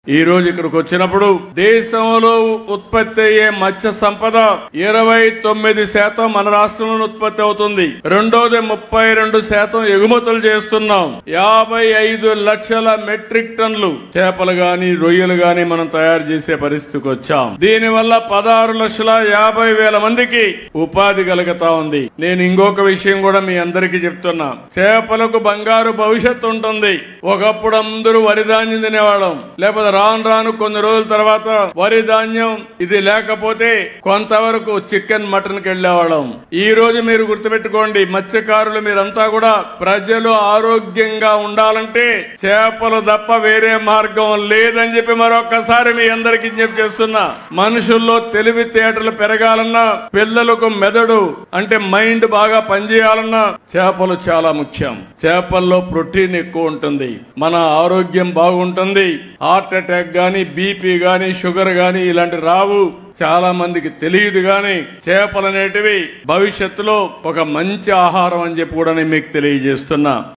ఈ రోజు ఇక్కడికి వచ్చినప్పుడు దేశంలో ఉత్పత్తి అయ్యే మత్స్య సంపద 29% మన రాష్ట్రంలో ఉత్పత్తి అవుతుంది. రెండోది 32% ఎగుమతులు చేస్తున్నాం. 55 లక్షల మెట్రిక్ టన్నులు చేపలు గాని రొయ్యలు గాని మనం తయారు చేసే పరిస్థితికి వచ్చాం. దీనివల్ల 16,50,000 మందికి ఉపాధి కలుగుతా ఉంది. నేను ఇంకొక విషయం కూడా మీ అందరికీ చెప్తున్నా. చేపలకు బంగారు భవిష్యత్తు ఉంటుంది. ఒకప్పుడు అందరూ వరి ధాన్యం తినేవాళ్ళం, లేకపోతే రాను రాను కొన్ని రోజుల తర్వాత వరి ధాన్యం ఇది లేకపోతే కొంతవరకు చికెన్ మటన్ కి వెళ్లేవాళ్ళం. ఈ రోజు మీరు గుర్తుపెట్టుకోండి, మత్స్యకారులు మీరంతా కూడా ప్రజలు ఆరోగ్యంగా ఉండాలంటే చేపలు తప్ప వేరే మార్గం లేదని చెప్పి మరొకసారి మీ అందరికీ విజ్ఞప్తి చేస్తున్నా. మనుషుల్లో తెలివితేటలు పెరగాలన్నా, పిల్లలకు మెదడు అంటే మైండ్ బాగా పనిచేయాలన్నా చేపలు చాలా ముఖ్యం. చేపల్లో ప్రోటీన్ ఎక్కువ ఉంటుంది, మన ఆరోగ్యం బాగుంటుంది. హార్ట్ అటాక్ గాని, బీపీ గాని, షుగర్ గాని ఇలాంటి రావు. చాలా మందికి తెలియదు గాని చేపలు అనేటివి భవిష్యత్తులో ఒక మంచి ఆహారం అని చెప్పి కూడా నేను మీకు తెలియజేస్తున్నా.